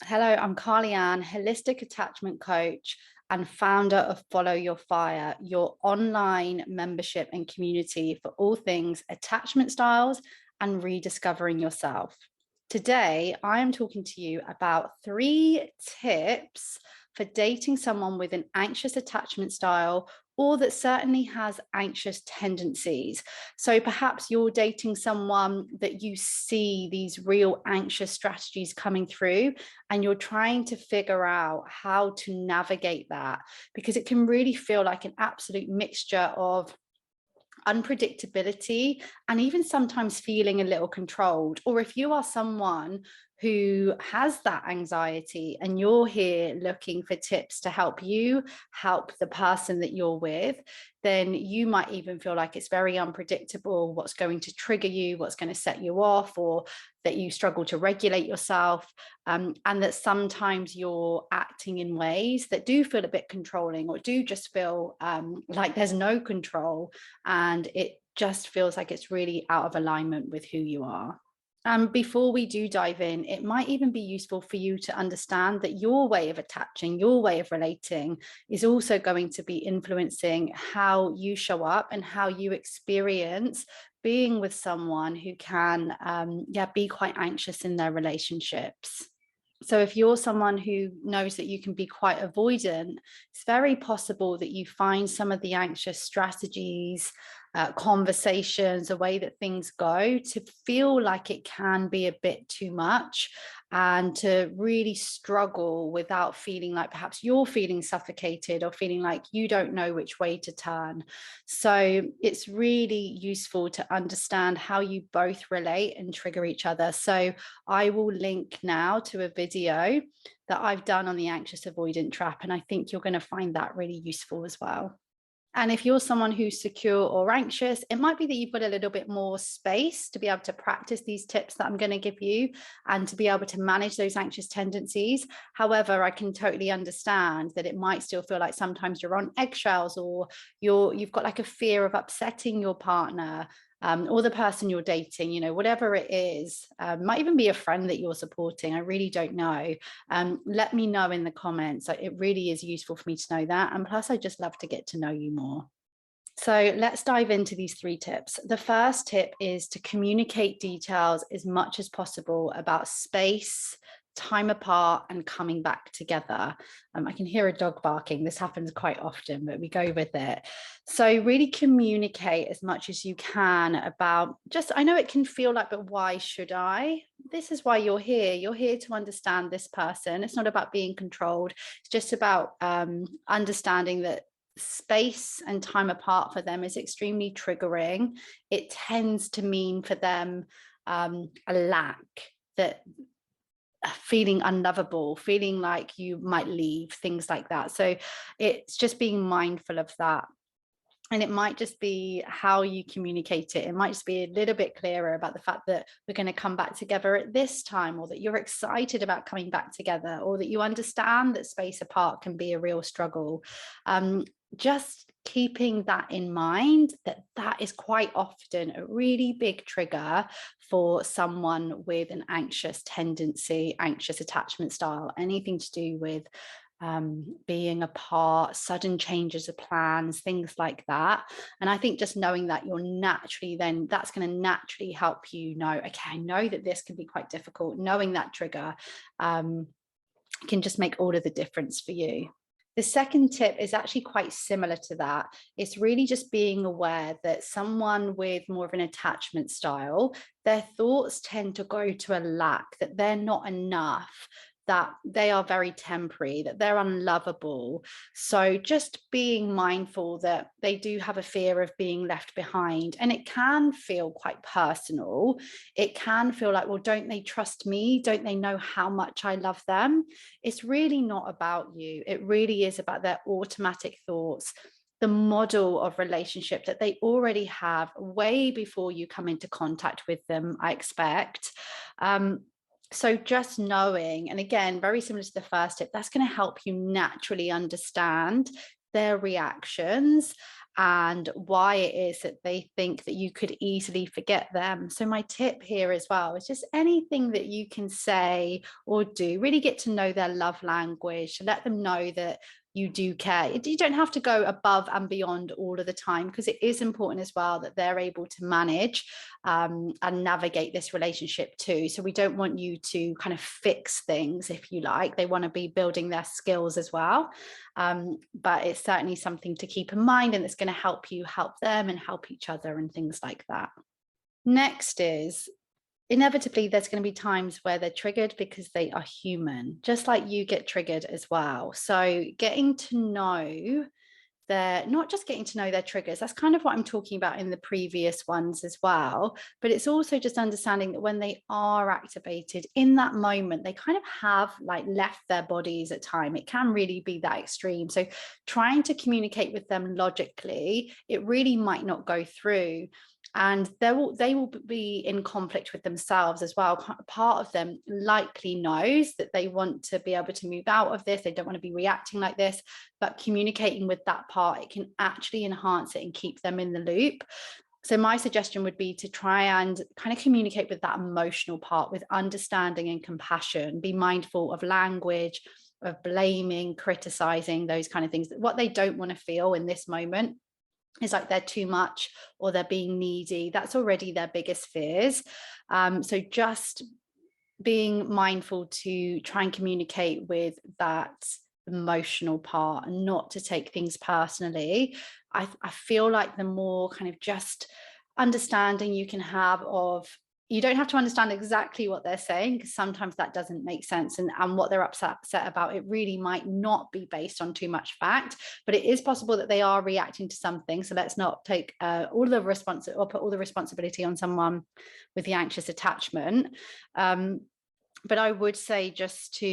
Hello, I'm Carly Ann, holistic attachment coach and founder of Follow Your Fire, your online membership and community for all things attachment styles and rediscovering yourself. Today, I am talking to you about 3 tips for dating someone with an anxious attachment style or that certainly has anxious tendencies. So perhaps you're dating someone that you see these real anxious strategies coming through, and you're trying to figure out how to navigate that, because it can really feel like an absolute mixture of unpredictability and even sometimes feeling a little controlled. Or if you are someone who has that anxiety and you're here looking for tips to help you help the person that you're with, then you might even feel like it's very unpredictable what's going to trigger you, what's going to set you off, or that you struggle to regulate yourself, and that sometimes you're acting in ways that do feel a bit controlling or do just feel like there's no control, and it just feels like it's really out of alignment with who you are. Before we do dive in, it might even be useful for you to understand that your way of attaching, your way of relating, is also going to be influencing how you show up and how you experience being with someone who can, be quite anxious in their relationships. So if you're someone who knows that you can be quite avoidant, it's very possible that you find some of the anxious strategies, conversations, the way that things go, to feel like it can be a bit too much, and to really struggle without feeling like perhaps you're feeling suffocated or feeling like you don't know which way to turn. So it's really useful to understand how you both relate and trigger each other. So I will link now to a video that I've done on the anxious avoidant trap, and I think you're going to find that really useful as well. And if you're someone who's secure or anxious, it might be that you've got a little bit more space to be able to practice these tips that I'm going to give you and to be able to manage those anxious tendencies. However, I can totally understand that it might still feel like sometimes you're on eggshells, or you've got like a fear of upsetting your partner, or the person you're dating, whatever it is. Might even be a friend that you're supporting. I really don't know. Let me know in the comments. It really is useful for me to know that. And plus, I just love to get to know you more. So let's dive into these 3 tips. The first tip is to communicate details as much as possible about space, time apart, and coming back together. I can hear a dog barking. This happens quite often, but we go with it. So really communicate as much as you can about, just, I know it can feel like, but why should I? This is why you're here. You're here to understand this person. It's not about being controlled. It's just about understanding that space and time apart for them is extremely triggering. It tends to mean for them a lack, that feeling unlovable, feeling like you might leave, things like that. So it's just being mindful of that. And it might just be how you communicate it. It might just be a little bit clearer about the fact that we're going to come back together at this time, or that you're excited about coming back together, or that you understand that space apart can be a real struggle. Just keeping that in mind, that is quite often a really big trigger for someone with an anxious tendency, anxious attachment style, anything to do with being apart, sudden changes of plans, things like that. And I think just knowing that, you're naturally then, that's going to naturally help you know, okay, I know that this can be quite difficult. Knowing that trigger can just make all of the difference for you. The second tip is actually quite similar to that. It's really just being aware that someone with more of an attachment style, their thoughts tend to go to a lack, that they're not enough, that they are very temporary, that they're unlovable. So just being mindful that they do have a fear of being left behind. And it can feel quite personal. It can feel like, well, don't they trust me? Don't they know how much I love them? It's really not about you. It really is about their automatic thoughts, the model of relationship that they already have way before you come into contact with them, I expect. So just knowing, and again, very similar to the first tip, that's going to help you naturally understand their reactions and why it is that they think that you could easily forget them. So my tip here as well is just anything that you can say or do, really get to know their love language, let them know that you do care. You don't have to go above and beyond all of the time, because it is important as well that they're able to manage and navigate this relationship too. So we don't want you to kind of fix things, if you like. They want to be building their skills as well. But it's certainly something to keep in mind, and it's going to help you help them and help each other and things like that. Next is, inevitably there's going to be times where they're triggered because they are human, just like you get triggered as well. So getting to know they're not just getting to know their triggers. That's kind of what I'm talking about in the previous ones as well. But it's also just understanding that when they are activated in that moment, they kind of have like left their bodies at time. It can really be that extreme. So trying to communicate with them logically, it really might not go through. And they will be in conflict with themselves as well. Part of them likely knows that they want to be able to move out of this. They don't want to be reacting like this, but communicating with that part, it can actually enhance it and keep them in the loop. So my suggestion would be to try and kind of communicate with that emotional part with understanding and compassion. Be mindful of language, of blaming, criticizing, those kind of things. What they don't want to feel in this moment is like they're too much or they're being needy. That's already their biggest fears. So just being mindful to try and communicate with that emotional part and not to take things personally. I feel like the more kind of just understanding you can have of, you don't have to understand exactly what they're saying, because sometimes that doesn't make sense, and what they're upset about, it really might not be based on too much fact, but it is possible that they are reacting to something. So let's not take all the or put all the responsibility on someone with the anxious attachment. But I would say just to,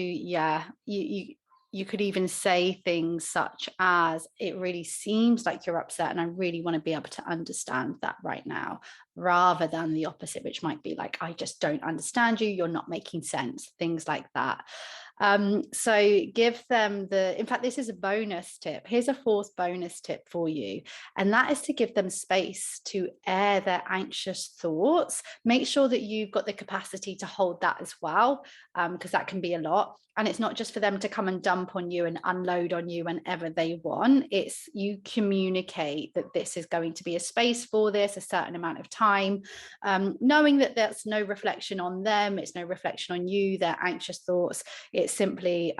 you could even say things such as, it really seems like you're upset and I really want to be able to understand that right now, rather than the opposite, which might be like, I just don't understand you, you're not making sense, things like that. So give them in fact, this is a bonus tip. Here's a fourth bonus tip for you. And that is to give them space to air their anxious thoughts. Make sure that you've got the capacity to hold that as well, because that can be a lot. And it's not just for them to come and dump on you and unload on you whenever they want. It's you communicate that this is going to be a space for this, a certain amount of time, knowing that that's no reflection on them. It's no reflection on you, their anxious thoughts. It's simply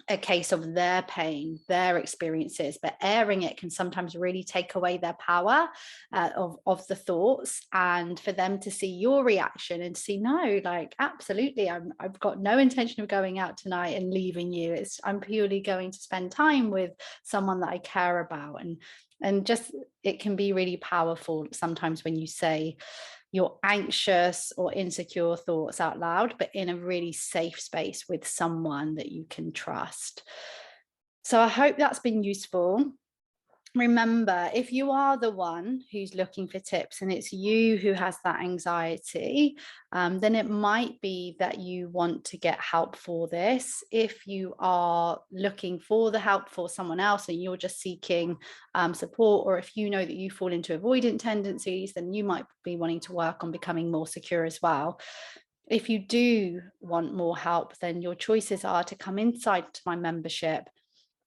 a case of their pain, their experiences, but airing it can sometimes really take away their power of the thoughts, and for them to see your reaction and see, no, like, absolutely, I've got no intention of going out tonight and leaving you. I'm purely going to spend time with someone that I care about. And just, it can be really powerful sometimes when you say your anxious or insecure thoughts out loud, but in a really safe space with someone that you can trust. So I hope that's been useful. Remember, if you are the one who's looking for tips and it's you who has that anxiety, then it might be that you want to get help for this. If you are looking for the help for someone else and you're just seeking support, or if you know that you fall into avoidant tendencies, then you might be wanting to work on becoming more secure as well. If you do want more help, then your choices are to come inside to my membership,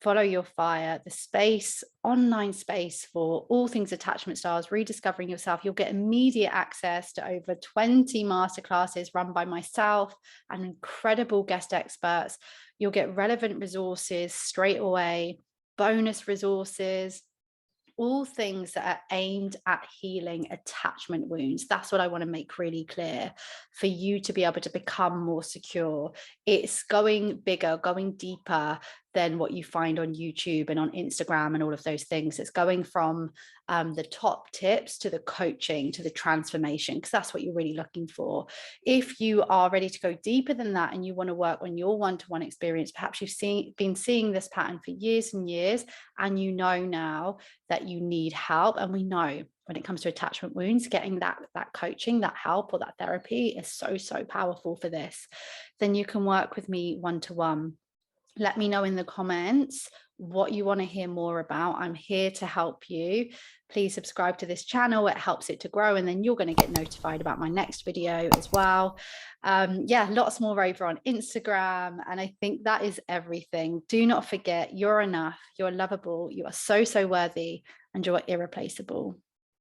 Follow Your Fire, the space, online space for all things attachment styles, rediscovering yourself. You'll get immediate access to over 20 masterclasses run by myself and incredible guest experts. You'll get relevant resources straight away, bonus resources, all things that are aimed at healing attachment wounds. That's what I want to make really clear, for you to be able to become more secure. It's going bigger, going deeper than what you find on YouTube and on Instagram and all of those things. It's going from the top tips to the coaching to the transformation, because that's what you're really looking for. If you are ready to go deeper than that and you want to work on your one-to-one experience, perhaps you've been seeing this pattern for years and years, and you know now that you need help. And we know when it comes to attachment wounds, getting that coaching, that help, or that therapy is so powerful for this. Then you can work with me one-to-one. Let me know in the comments what you want to hear more about. I'm here to help you. Please subscribe to this channel. It helps it to grow, and then you're going to get notified about my next video as well. Yeah, lots more over on Instagram. And I think that is everything. Do not forget, you're enough, you're lovable, you are so, so worthy, and you're irreplaceable.